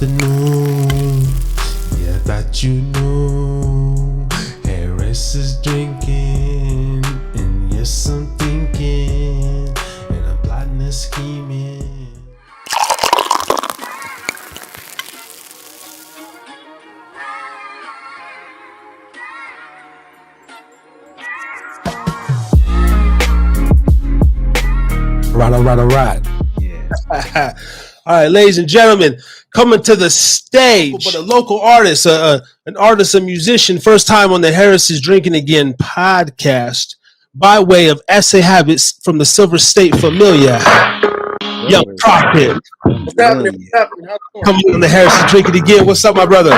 afternoon. Yeah, that you know. Harris is drinking, and yes, I'm thinking, and I'm plotting and scheming. All right. Yeah. All right, ladies and gentlemen, coming to the stage, but a local artist, an artist, a musician, first time on the Harris is Drinking Again podcast, by way of Essay Habits from the Silver State Familia, Young Prof1t. What's happening? Coming on the Harris is Drinking Again. What's up, my brother?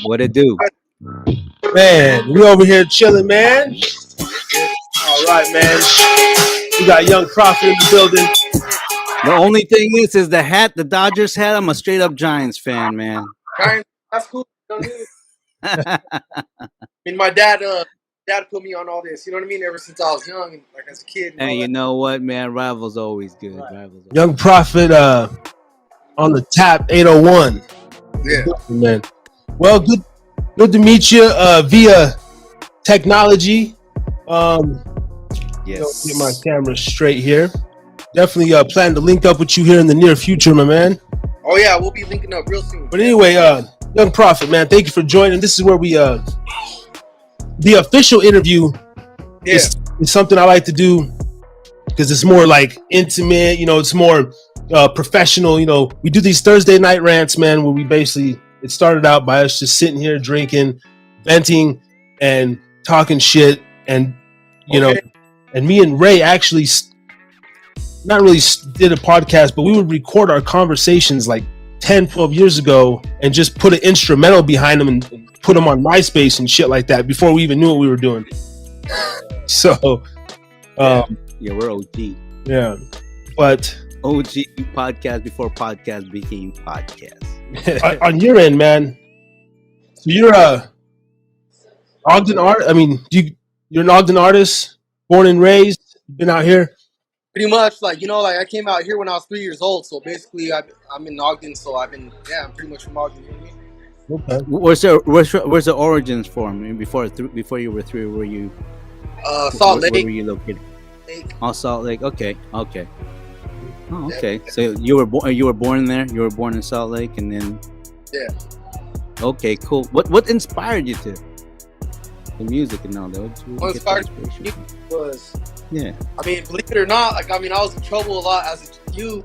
What it do? Man, we over here chilling, man. All right, man. We got Young Prof1t in the building. The only thing is the hat, the Dodgers hat. I'm a straight up Giants fan, man. Giants, that's cool. I mean, my dad put me on all this. You know what I mean? Ever since I was young, and like as a kid. Hey, you know what, man? Rivals always good. Rivals. Young Prof1t on the tap 801. Yeah, man. Well, good to meet you via technology. Yes. Get my camera straight here. Definitely plan to link up with you here in the near future, my man. Oh yeah, we'll be linking up real soon. But anyway, Young Prof1t, man, thank you for joining. This is where we the official interview is something I like to do because it's more like intimate, it's more professional. We do these Thursday night rants, man, where we basically, it started out by us just sitting here drinking, venting, and talking shit. And and me and Ray actually not really did a podcast, but we would record our conversations like 10, 12 years ago and just put an instrumental behind them and put them on MySpace and shit like that before we even knew what we were doing. So, we're OG. Yeah, but OG podcast before podcast became podcast. On your end, man. So you're Ogden art. I mean, you're an Ogden artist, born and raised. Been out here. Pretty much, like I came out here when I was 3 years old. So basically, I'm in Ogden. So I'm pretty much from Ogden. You know what I mean? Okay. Where's the origins for? I mean, before you were 3, were you? Salt Lake. Where were you located? Oh, Salt Lake. Okay. Oh, okay. Yeah. So you were born there. You were born in Salt Lake, and then. Yeah. Okay. Cool. What inspired you to? The music and all that. What inspired me was. Yeah. I mean, believe it or not, I was in trouble a lot as a youth,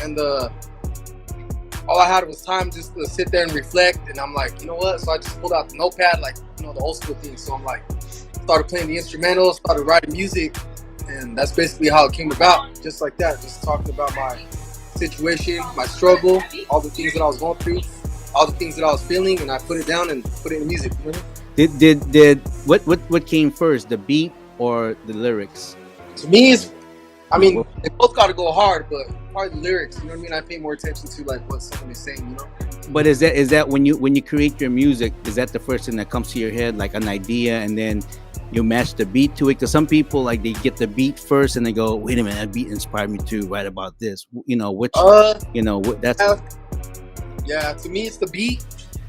and all I had was time just to sit there and reflect. And I'm like, you know what? So I just pulled out the notepad, like the old school thing. So I'm like, started playing the instrumentals, started writing music, and that's basically how it came about. Just like that, just talking about my situation, my struggle, all the things that I was going through, all the things that I was feeling, and I put it down and put it in music. You know? Did what came first, the beat or the lyrics? To me, they both got to go hard, but probably the lyrics. You know what I mean? I pay more attention to like what someone is saying. But is that when you create your music, is that the first thing that comes to your head, like an idea, and then you match the beat to it? Because some people like they get the beat first and they go, wait a minute, that beat inspired me to write about this. That's. Yeah, to me it's the beat.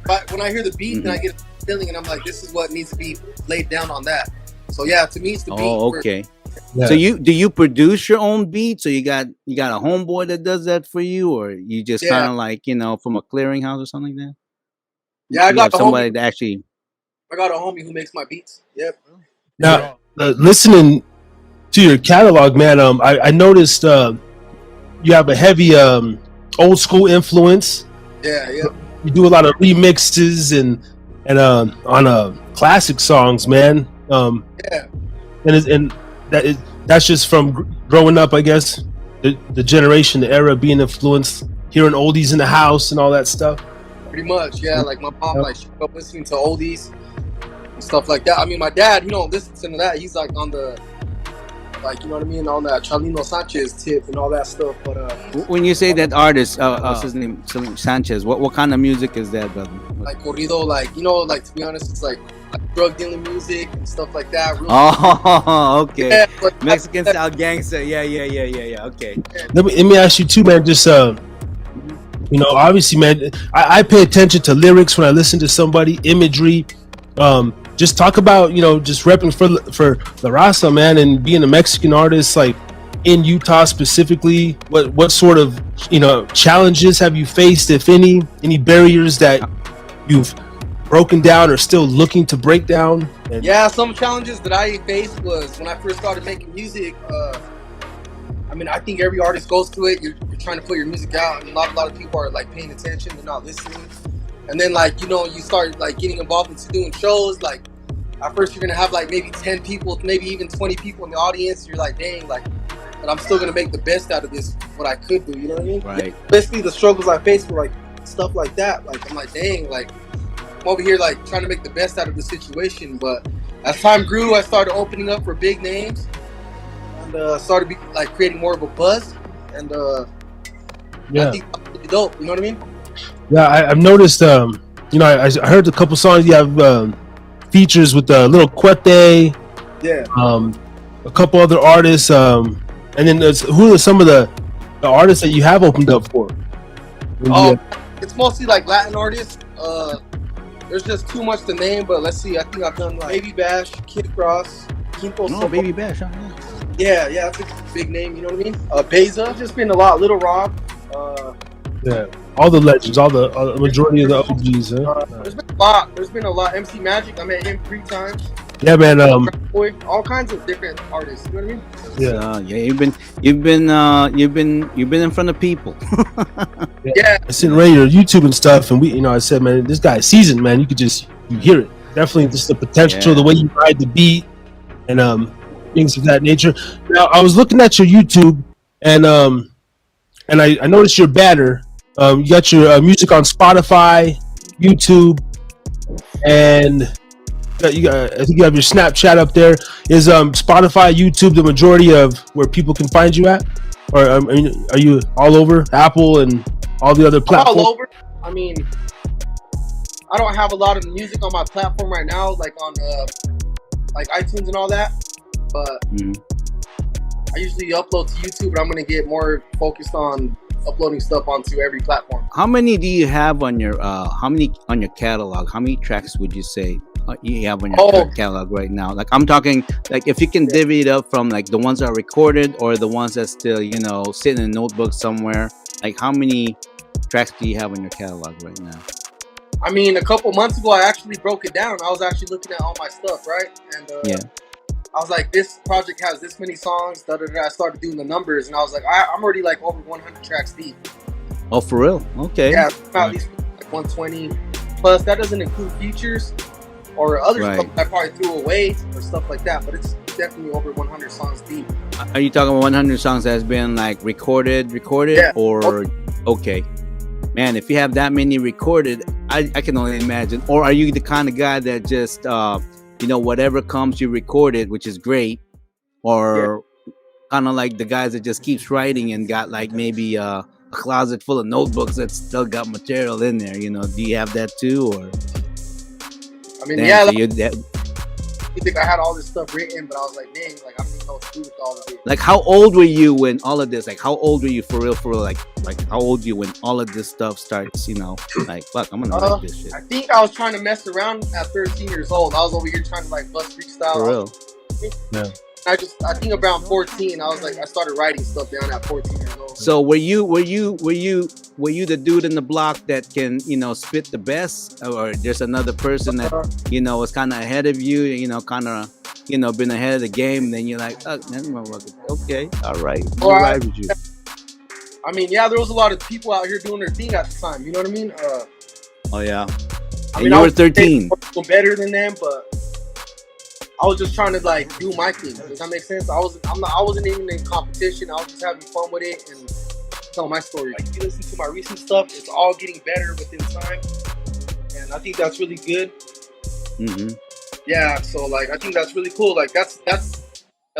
But when I hear the beat, then I get a feeling, and I'm like, this is what needs to be laid down on that. So yeah, to me it's the beat. Oh, okay. Yeah. So do you produce your own beats, or you got a homeboy that does that for you, or you just kind of like from a clearinghouse or something like that? Yeah, I got somebody that actually. I got a homie who makes my beats. Yep. Now, listening to your catalog, man, I noticed you have a heavy old school influence. Yeah. You do a lot of remixes and on classic songs, man. Yeah. And that's just from growing up, I guess. The generation, the era, being influenced, hearing oldies in the house and all that stuff. Pretty much, yeah. Like my mom, she grew up listening to oldies and stuff like that. I mean, my dad, he don't listen to that. He's like on the, you know what I mean, on that Chalino Sanchez tip and all that stuff. But when you say that artist, what's his name, Sanchez? What kind of music is that, brother? Like corrido, to be honest, it's like drug dealing music and stuff like that. Okay. Yeah, Mexican style gangster. Yeah. Okay. Let me ask you too, man. Just You know, obviously, man, I pay attention to lyrics when I listen to somebody, imagery. Just talk about, you know, just repping for La Raza, man, and being a Mexican artist, like in Utah specifically. What sort of, you know, challenges have you faced, if any barriers that you've broken down or still looking to break down? And Yeah, some challenges that I faced was when I first started making music. I mean, I think every artist goes through it. You're trying to put your music out, and not a lot of people are like paying attention. They're not listening. And then, like, you know, you start like getting involved into doing shows. Like, at first, you're gonna have like maybe 10 people, maybe even 20 people in the audience. You're like, dang, like, but I'm still gonna make the best out of this. What I could do, you know what I mean? Right. Basically, the struggles I faced were like stuff like that. Like, I'm like, dang, like, I'm over here like trying to make the best out of the situation. But as time grew, I started opening up for big names. Started like creating more of a buzz, and yeah, I think that's really dope. You know what I mean? yeah, I've noticed. You know, I heard a couple songs. You have features with Little Cuete. Yeah. A couple other artists. And then who are some of the artists that you have opened up for? It's mostly like Latin artists. There's just too much to name, but let's see. I think I've done like Baby Bash, Kid Cross, Quinto. No, Baby Bash. Huh? Yeah, that's a big name. You know what I mean? Beza, just been a lot. Little Rock. Yeah, all the legends, all the majority of the OGs. Huh? There's been a lot. There's been a lot. MC Magic, I met him 3 times. Yeah, man. All kinds of different artists. You know what I mean? Yeah, You've been in front of people. Yeah. I sent Ray your YouTube and stuff, and I said, man, this guy is seasoned, man. You hear it. Definitely, just the potential, the way you ride the beat, and things of that nature. Now, I was looking at your YouTube, and I noticed your banner. You got your music on Spotify, YouTube, and I think you have your Snapchat up there. Is Spotify, YouTube the majority of where people can find you at, or are you all over Apple and all the other platforms? All over. I mean, I don't have a lot of music on my platform right now, like on like iTunes and all that. But I usually upload to YouTube, but I'm gonna get more focused on uploading stuff onto every platform. How many do you have on your catalog? How many tracks would you say you have on your catalog right now? Like, I'm talking, like, if you can divvy it up from like the ones that are recorded or the ones that still, you know, sitting in a notebook somewhere. Like, how many tracks do you have on your catalog right now? I mean, a couple months ago, I actually broke it down. I was actually looking at all my stuff, right? And I was like, this project has this many songs. I started doing the numbers, and I was like, I'm already like over 100 tracks deep. Oh, for real? Okay. Yeah, at least like 120. Plus, that doesn't include features or other stuff I probably threw away or stuff like that. But it's definitely over 100 songs deep. Are you talking about 100 songs that has been like recorded, or okay? Man, if you have that many recorded, I can only imagine. Or are you the kind of guy that just you know, whatever comes, you record it, which is great, or kind of like the guys that just keeps writing and got like maybe a closet full of notebooks that still got material in there? You know, do you have that too, or? I mean, you think I had all this stuff written, but I was like, dang, like I don't even know what to do with all of it. Like, how old were you when all of this? Like, how old were you for real? Like how old were you when all of this stuff starts? You know, like, fuck, I'm gonna write this shit. I think I was trying to mess around at 13 years old. I was over here trying to like bust freestyle. For real? Yeah. I think around 14, I started writing stuff down at 14 years old. So were you the dude in the block that can, you know, spit the best, or there's another person that, you know, was kind of ahead of you, you know, kind of, you know, been ahead of the game, and then you're like, oh, okay, all right, ride with you. I mean, yeah, there was a lot of people out here doing their thing at the time. You know what I mean? Oh yeah. I mean, you were 13. Better than them, but I was just trying to like do my thing. Does that make sense? I wasn't even in competition. I was just having fun with it and tell my story. Like, you listen to my recent stuff, it's all getting better within time, and I think that's really good. Yeah, so like I think that's really cool. Like that's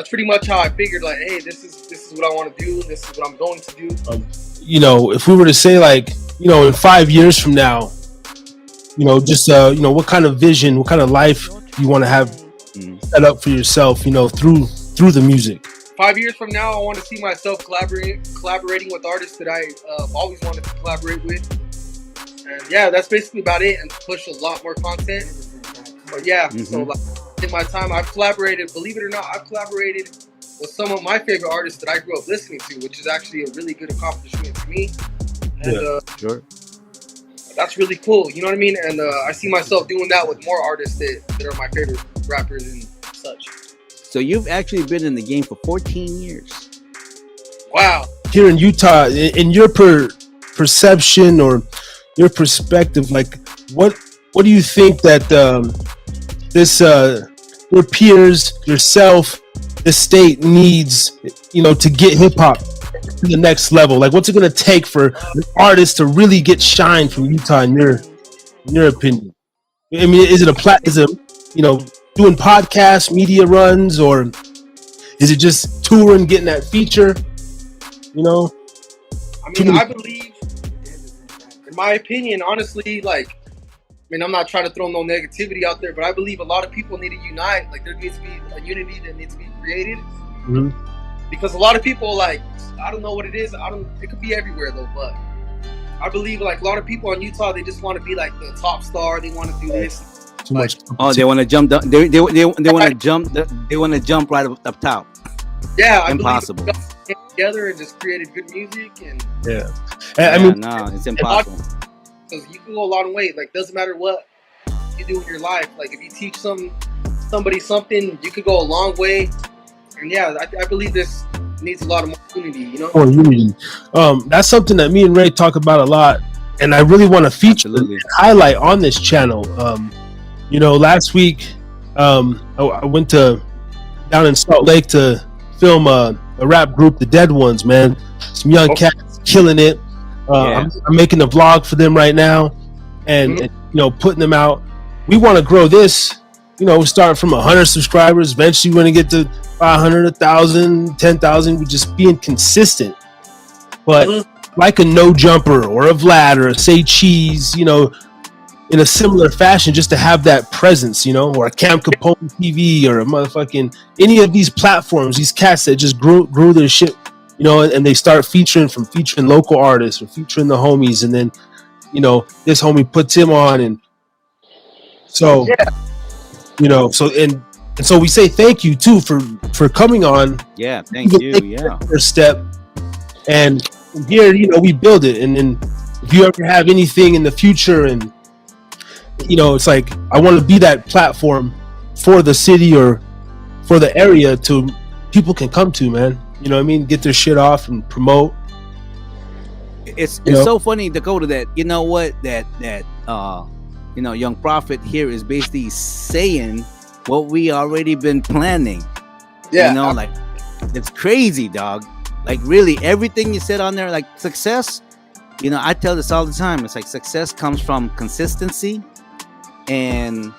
pretty much how I figured. Like, hey, this is what I want to do. This is what I'm going to do. You know, if we were to say, like, you know, in 5 years from now, you know, just you know, what kind of vision, what kind of life you want to have set up for yourself, you know, through the music. 5 years from now, I want to see myself collaborating with artists that I always wanted to collaborate with. And yeah, that's basically about it. And push a lot more content. But yeah, so like in my time, I've collaborated. Believe it or not, I've collaborated with some of my favorite artists that I grew up listening to, which is actually a really good accomplishment to me. And sure. That's really cool. You know what I mean? And I see myself doing that with more artists that are my favorite rappers and such. So you've actually been in the game for 14 years. Wow. Here in Utah, in your perception or your perspective, like what do you think that this your peers, yourself, the state needs, to get hip hop to the next level? Like, what's it going to take for an artist to really get shine from Utah in your opinion? I mean, is it doing podcasts, media runs, or is it just touring, getting that feature? I mean, I believe, in my opinion, honestly, like, I'm not trying to throw no negativity out there, but I believe a lot of people need to unite. Like, there needs to be a unity that needs to be created. Because a lot of people, like, I don't know what it is. It could be everywhere though, but I believe like a lot of people in Utah, they just want to be like the top star. They want to do this. Too much. Oh, they want to jump down. They want to jump. They want to jump right up top. Yeah, impossible. I came together and just created good music and no, it's impossible. Because you can go a long way. Like, doesn't matter what you do in your life. Like, if you teach somebody something, you could go a long way. And yeah, I believe this needs a lot of more unity. More unity. That's something that me and Ray talk about a lot, and I really want to feature and highlight on this channel. Last week, I went down in Salt Lake to film a rap group, the Dead Ones. Man, some young cats killing it. I'm making a vlog for them right now, and putting them out. We want to grow this. Start from 100 subscribers. Eventually, we're gonna get to 500, 1,000, 10,000. We're just being consistent. But like a No Jumper or a Vlad or a Say Cheese, in a similar fashion, just to have that presence, or a Cam Capone TV or a motherfucking any of these platforms, these cats that just grew their shit, and they start featuring local artists or featuring the homies, and then, this homie puts him on, and so, so we say thank you too for coming on. Yeah, thank you. Yeah, first step, and from here, we build it, and then if you ever have anything in the future, and it's like I want to be that platform for the city or for the area to people can come to, man. Get their shit off and promote. It's so funny, Dakota, that Young Prophet here is basically saying what we already been planning. Like it's crazy, dog. Like really everything you said on there, like success, I tell this all the time. It's like success comes from consistency and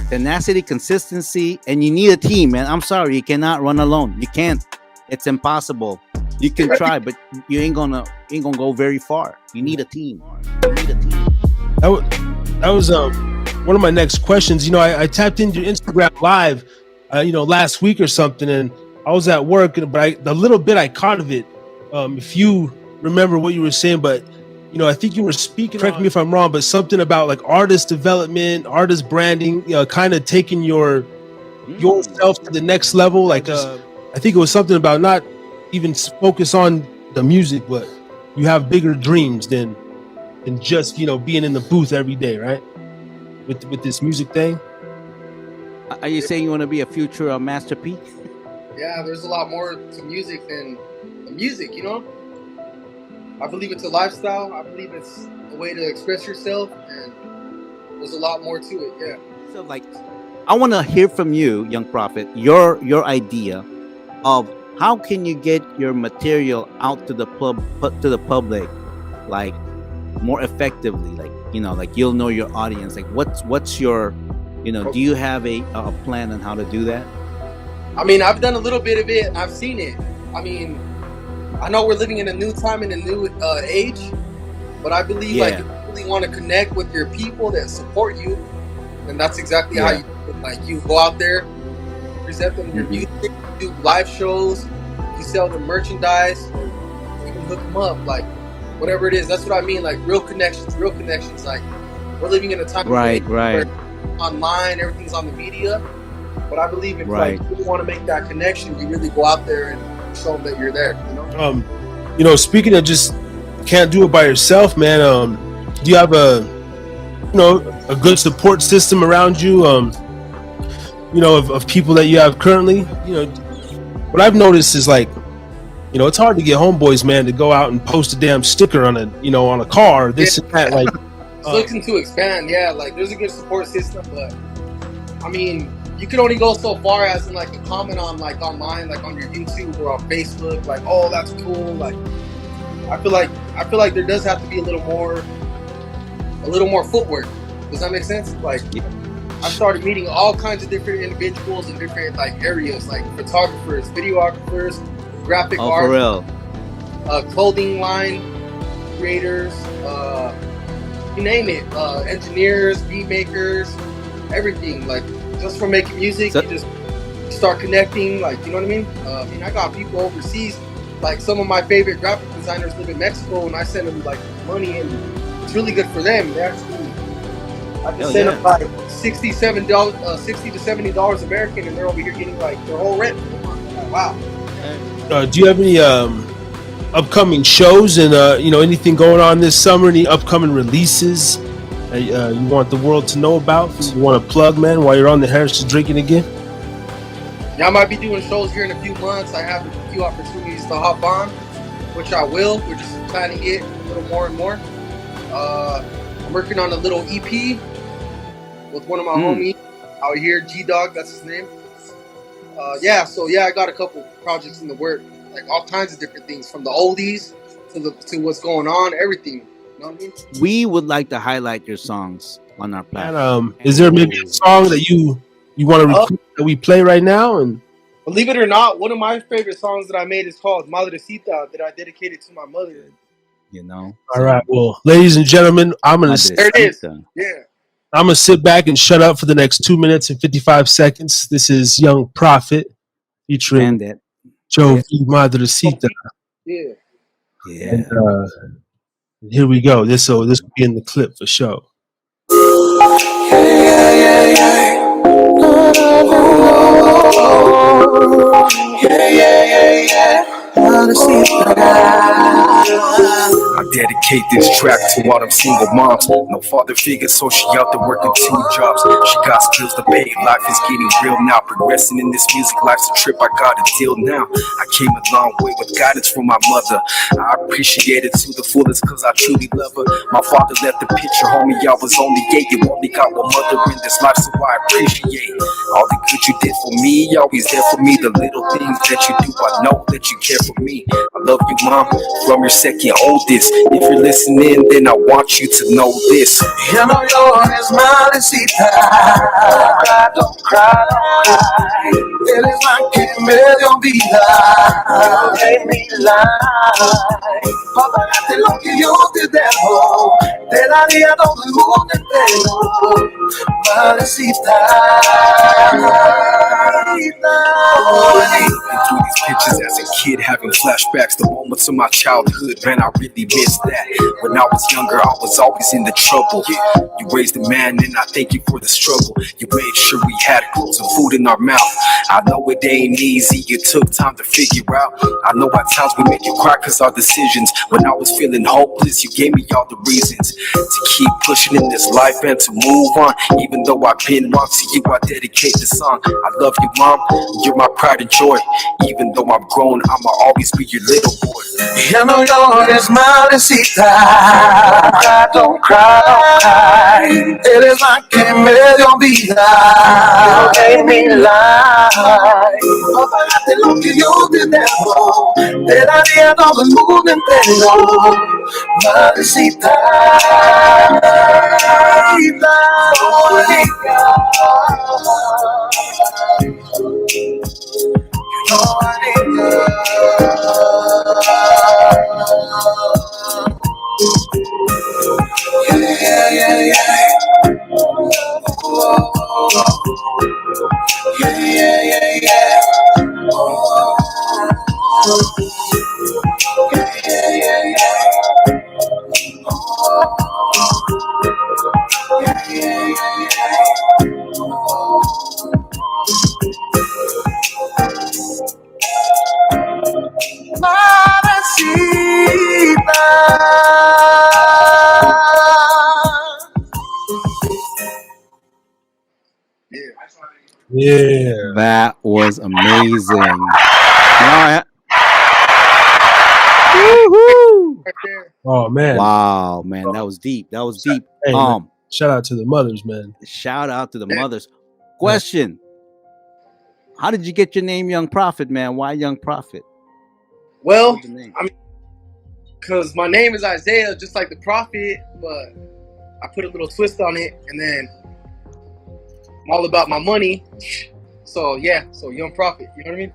tenacity, consistency, and you need a team, man. I'm sorry, you cannot run alone. You can't. It's impossible. You can try, but you ain't gonna go very far. You need a team. That was one of my next questions. I tapped into your Instagram live, last week or something, and I was at work, but the little bit I caught of it, if you remember what you were saying, but I think you were speaking. Correct me if I'm wrong, but something about like artist development, artist branding, kind of taking yourself to the next level. Like I think it was something about not even focus on the music, but you have bigger dreams than just being in the booth every day, right? With this music thing. Are you saying you want to be a future Master P? Yeah, there's a lot more to music than the music, I believe it's a lifestyle. I believe it's a way to express yourself, and there's a lot more to it. Yeah. So, like, I want to hear from you, Young Prophet, your idea of how can you get your material out to the public, like more effectively, like like you'll know your audience. Like, what's your, do you have a plan on how to do that? I've done a little bit of it. I've seen it. I know we're living in a new time and a new age, but I believe like if you really want to connect with your people that support you, then that's exactly how you do it. Like you go out there present them your music, do live shows, you sell them merchandise, or even hook them up, like whatever it is. That's what I mean, like real connections. Like we're living in a time where online, everything's on the media. But I believe if like you want to make that connection, you really go out there and show them that you're there. You know, speaking of just can't do it by yourself, man. Do you have a good support system around you? You know, of people that you have currently. You know, what I've noticed is like, you know, it's hard to get homeboys, man, to go out and post a damn sticker on a car, this and that. Like, looking to expand, like there's a good support system, but I mean, you can only go so far as in like a comment on like online, like on your YouTube or on Facebook, like, oh, that's cool. Like, I feel like there does have to be a little more footwork. Does that make sense? Like, I started meeting all kinds of different individuals in different like areas, like photographers, videographers, graphic art, clothing line creators, you name it, engineers, beat makers, everything. Like, just from making music, you just start connecting. Like, you know what I mean? I mean, I got people overseas. Like, some of my favorite graphic designers live in Mexico, and I send them like money, and it's really good for them. They actually, I can send them like $60 to $70 American, and they're over here getting like their whole rent. Like, wow. Do you have any upcoming shows and anything going on this summer? Any upcoming releases you want the world to know about? You want to plug, man, while you're on the Harris Drinking again? Yeah, I might be doing shows here in a few months. I have a few opportunities to hop on, which I will. We're just planning it a little more and more. I'm working on a little EP with one of my homies out here, G-Dog, that's his name. I got a couple projects in the work, like all kinds of different things, from the oldies to what's going on, everything. You know what I mean? We would like to highlight your songs on our platform. And, is there maybe a song that you want to record that we play right now? And believe it or not, one of my favorite songs that I made is called Madrecita, that I dedicated to my mother. You know. All right. Well, ladies and gentlemen, there it is. Yeah. I'm gonna sit back and shut up for the next 2 minutes and 55 seconds. This is Young Prof1t featuring Joe V. Madrecita. Yeah. And, here we go. This will be in the clip for sure. I dedicate this track to all them single moms. No father figure, so she out there working 2 jobs. She got skills to pay. Life is getting real now. Progressing in this music, life's a trip. I got a deal now. I came a long way with guidance from my mother. I appreciate it to the fullest, cause I truly love her. My father left the picture, homie. I was only 8. You only got one mother in this life, so I appreciate all the good you did for me. Always there for me. The little things that you do, I know that you care for me. I love you, mom, from your second oldest. If you're listening, then I want you to know this. You know yours, Madrecita. Don't cry, don't cry. Eres la que me dio vida, de mi life. Para pagarte lo que yo te dejo, te daría todo el mundo entero, Madrecita. Through these pictures as a kid, having flashbacks, the moments of my childhood, man, I really miss that. When I was younger, I was always in the trouble. You raised a man, and I thank you for the struggle. You made sure we had clothes and food in our mouth. I know it ain't easy, it took time to figure out. I know at times we make you cry cause our decisions. When I was feeling hopeless, you gave me all the reasons to keep pushing in this life and to move on. Even though I've been wrong, to you I dedicate this song. I love you, mom, you're my pride and joy. Even though I'm grown, I'ma always be your little boy. You know yours, Madrecita. Don't cry, don't cry. Eres la que me dio vida, de mi life. Para pagarte lo que yo te dejo, te daría todo el mundo entero, Madrecita. Yeah. That was amazing. Woohoo! Right there. Oh man. Wow, man, that was deep. That was deep. Hey, man, shout out to the mothers, man. Shout out to the mothers. Question: how did you get your name, Young Prophet, man? Why Young Prophet? Well, I mean, because my name is Isaiah, just like the prophet, but I put a little twist on it, and then I'm all about my money. So yeah, so Young Prophet, you know what I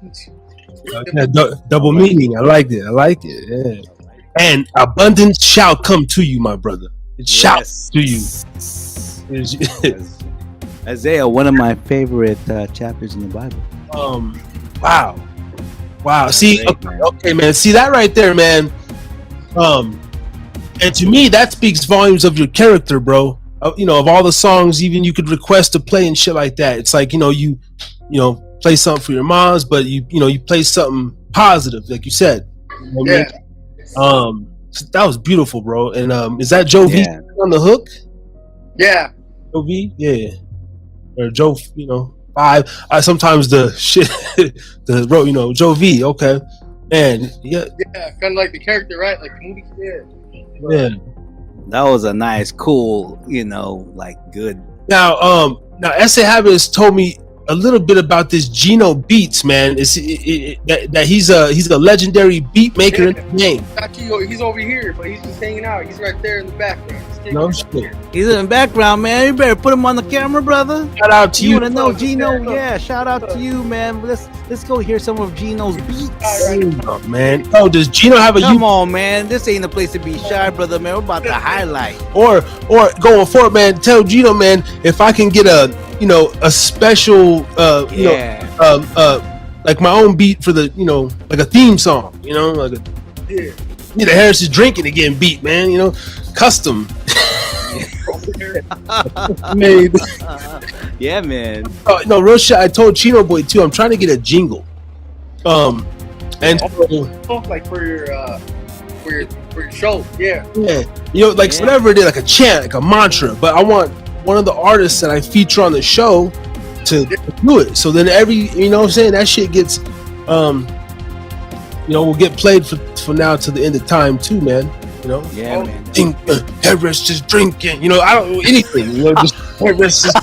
mean? Double meaning. I like it. Yeah. And abundance shall come to you, my brother. It shall to you. Isaiah, one of my favorite chapters in the Bible. Wow. See, okay, man. See that right there, man. And to me, that speaks volumes of your character, bro. Of all the songs, even you could request to play and shit like that. It's like you play something for your moms, but you play something positive, like you said. You know what I mean? That was beautiful, bro. And is that Joe V on the hook? Yeah. Joe V, yeah. Or Joe, 5. Sometimes the shit, Joe V. Okay, and yeah, kind of like the character, right? Like the movie. Yeah. That was a nice, cool, good. Now, S.A. Habits told me a little bit about this Gino Beats, man. That he's a legendary beat maker in the game. Actually, he's over here, but he's just hanging out. He's right there in the background. No shit. He's in the background, man. You better put him on the camera, brother. Shout out to you. You want to know Gino? Yeah, shout out to you, man. Let's go hear some of Gino's beats. Oh, man. Oh, does Gino have a? Come on, man. This ain't a place to be shy, brother, man. We're about to highlight. Or going forward, man. Tell Gino, man, if I can get a special, like my own beat for the, like a theme song, like a. Yeah. Need a Harris is Drinkin again beat, man. Custom. Made. Yeah, man. Oh no, real shit. I told Chino Boy too. I'm trying to get a jingle. And like for your show, yeah. Like whatever it is, like a chant, like a mantra. But I want one of the artists that I feature on the show to do it. So then that shit gets will get played for now to the end of time too, man. Yeah, man. Harris just drinking. I don't know anything. Just Harris just.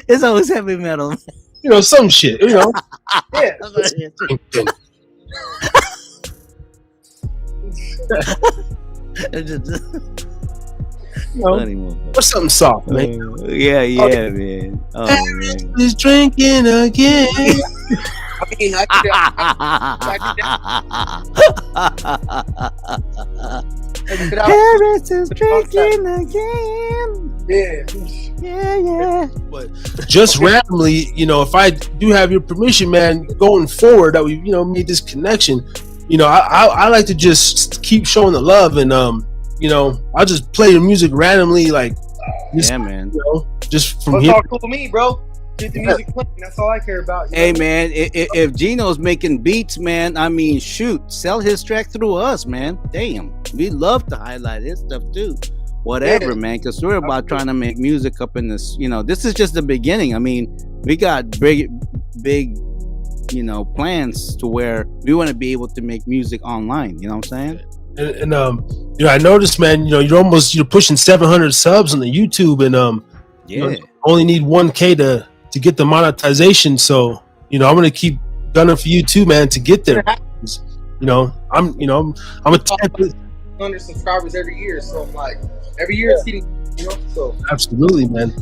It's always heavy metal. Some shit. Yeah. Or something soft, man. Yeah, man. Oh, man. He's drinking again. Harris is drinking again. Yeah. But just randomly, if I do have your permission, man, going forward, that we, made this connection. I like to just keep showing the love, and I'll just play your music randomly, like, man. Just from That's here. all cool to me, bro. Get the music playing. That's all I care about. Hey, man, if Gino's making beats, man, I mean, shoot, sell his track through us, man. Damn, we love to highlight his stuff too. Whatever, man, because we're about trying to make music up in this. This is just the beginning. I mean, we got big, plans to where we want to be able to make music online. You know what I'm saying? And I noticed, man, you're pushing 700 subs on the YouTube, and you only need 1K to get the monetization. So I'm gonna keep gunning for you too, man, to get there. I'm a 100 subscribers every year, so I'm like, every year it's getting, so absolutely, man.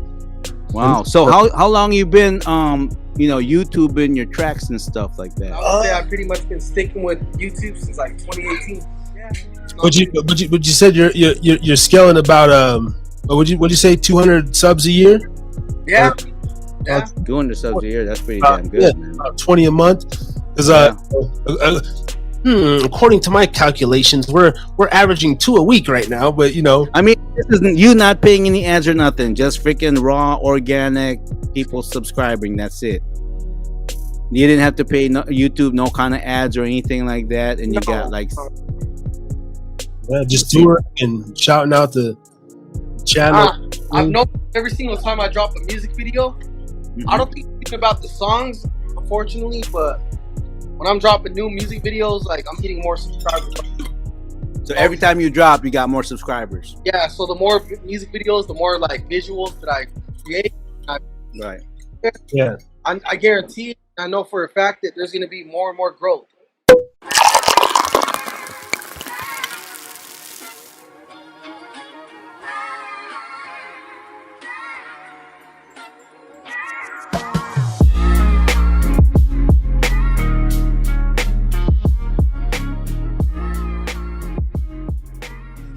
Wow. So how long you been YouTubing your tracks and stuff like that? I would say I've pretty much been sticking with YouTube since like 2018. Yeah. But you said you're scaling about what'd you say, 200 subs a year? Yeah. 200 subs a year, that's pretty damn good, man. About 20 a month. Because According to my calculations, we're averaging 2 a week right now. But you know, I mean, this isn't you not paying any ads or nothing. Just freaking raw, organic people subscribing. That's it. You didn't have to pay YouTube no kind of ads or anything like that, and you got like just touring and shouting out the channel. I've noticed every single time I drop a music video, I don't think it's about the songs, unfortunately, but when I'm dropping new music videos, like I'm getting more subscribers. So every time you drop, you got more subscribers. Yeah, so the more music videos, the more like visuals that I create. Right. Yeah. I guarantee it. I know for a fact that there's going to be more and more growth.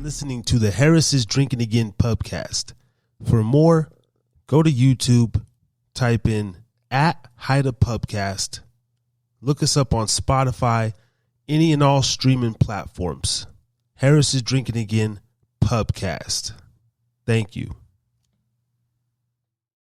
Listening to the Harris's Drinking Again pubcast. For more, go to YouTube, type in @HideaPubcast. Look us up on Spotify, any and all streaming platforms. Harris's Drinking Again pubcast. Thank you.